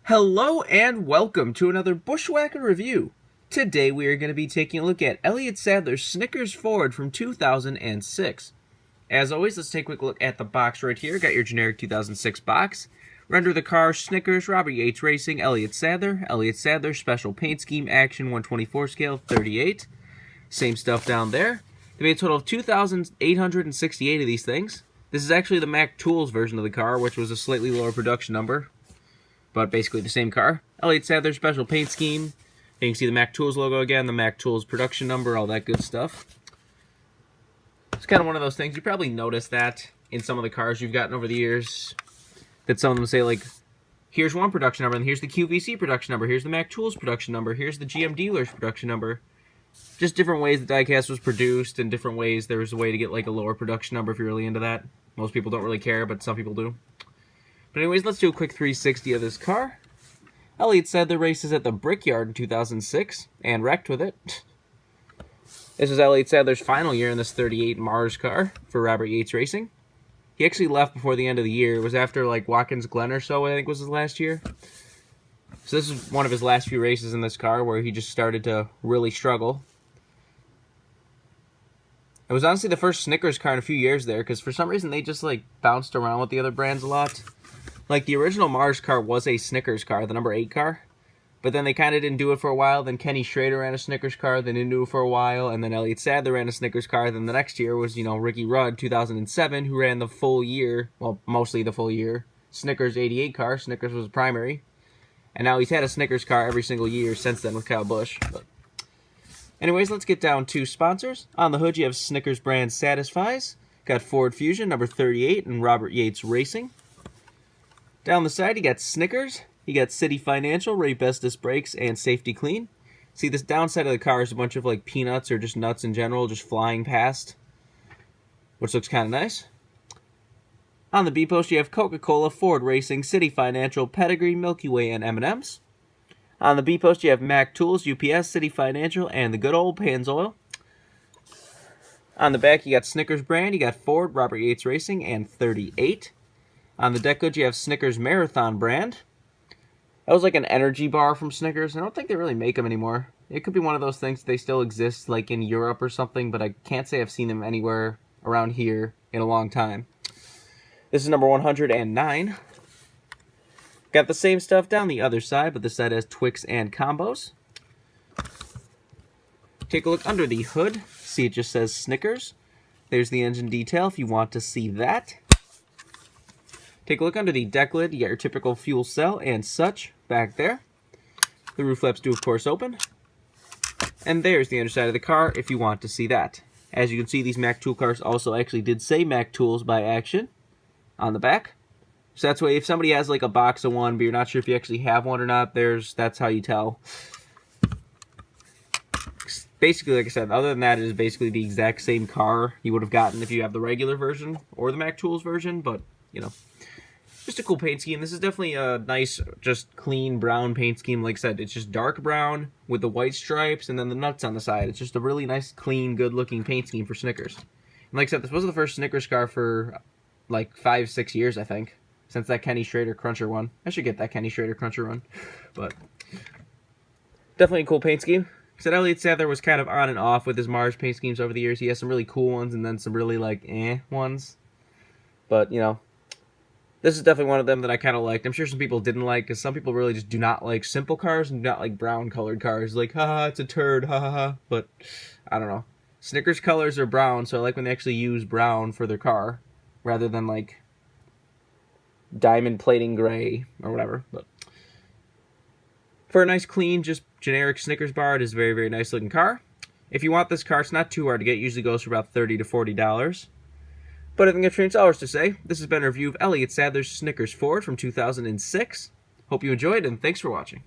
Hello and welcome to another Bushwhacker review. Today we are going to be taking a look at Elliott Sadler's Snickers Ford from 2006. As always, let's take a quick look at the box right here. Got your generic 2006 box. Render the car, Snickers, Robert Yates Racing, Elliott Sadler, Special Paint Scheme, Action 124 scale, 38. Same stuff down there. They made a total of 2,868 of these things. This is actually the Mac Tools version of the car, which was a slightly lower production number, but basically the same car. Elliott Sadler Special Paint Scheme. You can see the Mac Tools logo again, the Mac Tools production number, all that good stuff. It's kind of one of those things, you probably noticed that in some of the cars you've gotten over the years, that some of them say like, here's one production number, and here's the QVC production number, here's the Mac Tools production number, here's the GM Dealers production number. Just different ways the diecast was produced, and different ways there was a way to get like a lower production number if you're really into that. Most people don't really care, but some people do. But anyways, let's do a quick 360 of this car. Elliott Sadler races at the Brickyard in 2006, and wrecked with it. This is Elliott Sadler's final year in this 38 Mars car for Robert Yates Racing. He actually left before the end of the year. It was after like Watkins Glen or so, I think was his last year. So this is one of his last few races in this car where he just started to really struggle. It was honestly the first Snickers car in a few years there, because for some reason they just like bounced around with the other brands a lot. Like the original Mars car was a Snickers car, the number 8 car. But then they kind of didn't do it for a while. Then Kenny Schrader ran a Snickers car, then didn't do it for a while. And then Elliott Sadler ran a Snickers car. Then the next year was, Ricky Rudd, 2007, who ran the full year, well, mostly the full year, Snickers 88 car. Snickers was the primary. And now he's had a Snickers car every single year since then with Kyle Busch. But anyways, let's get down to sponsors. On the hood, you have Snickers brand Satisfies. Got Ford Fusion, number 38, and Robert Yates Racing. Down the side, you got Snickers. You got City Financial, Ray Bestis Brakes, and Safety Clean. See, this downside of the car is a bunch of like peanuts or just nuts in general just flying past, which looks kind of nice. On the B post, you have Coca-Cola, Ford Racing, City Financial, Pedigree, Milky Way, and M&M's. On the B post, you have Mac Tools, UPS, City Financial, and the good old Pennzoil. On the back, you got Snickers brand, you got Ford, Robert Yates Racing, and 38. On the deck hood, you have Snickers Marathon brand. That was like an energy bar from Snickers. I don't think they really make them anymore. It could be one of those things they still exist like in Europe or something, but I can't say I've seen them anywhere around here in a long time. This is number 109. Got the same stuff down the other side, but this side has Twix and combos. Take a look under the hood. See, it just says Snickers. There's the engine detail if you want to see that. Take a look under the deck lid. You got your typical fuel cell and such back there. The roof flaps do, of course, open. And there's the underside of the car if you want to see that. As you can see, these Mac Tool cars also actually did say Mac Tools by Action on the back. So that's why if somebody has like a box of one, but you're not sure if you actually have one or not, that's how you tell. Basically, like I said, other than that, it is basically the exact same car you would have gotten if you have the regular version or the Mac Tools version, but, just a cool paint scheme. This is definitely a nice, just clean brown paint scheme. Like I said, it's just dark brown with the white stripes and then the nuts on the side. It's just a really nice, clean, good-looking paint scheme for Snickers. And like I said, this was the first Snickers car for like 5-6 years, I think, since that Kenny Schrader Cruncher one. I should get that Kenny Schrader Cruncher one, but definitely a cool paint scheme. Like I said, Elliott Sadler was kind of on and off with his Mars paint schemes over the years. He has some really cool ones and then some really like ones, but this is definitely one of them that I kind of liked. I'm sure some people didn't like, because some people really just do not like simple cars and do not like brown colored cars. Like, haha, it's a turd, ha ha ha. But I don't know. Snickers colors are brown, so I like when they actually use brown for their car rather than like diamond plating gray or whatever. But for a nice, clean, just generic Snickers bar, it is a very, very nice looking car. If you want this car, it's not too hard to get. It usually goes for about $30 to $40. But I think that's all to say. This has been a review of Elliott Sadler's Snickers Ford from 2006. Hope you enjoyed, and thanks for watching.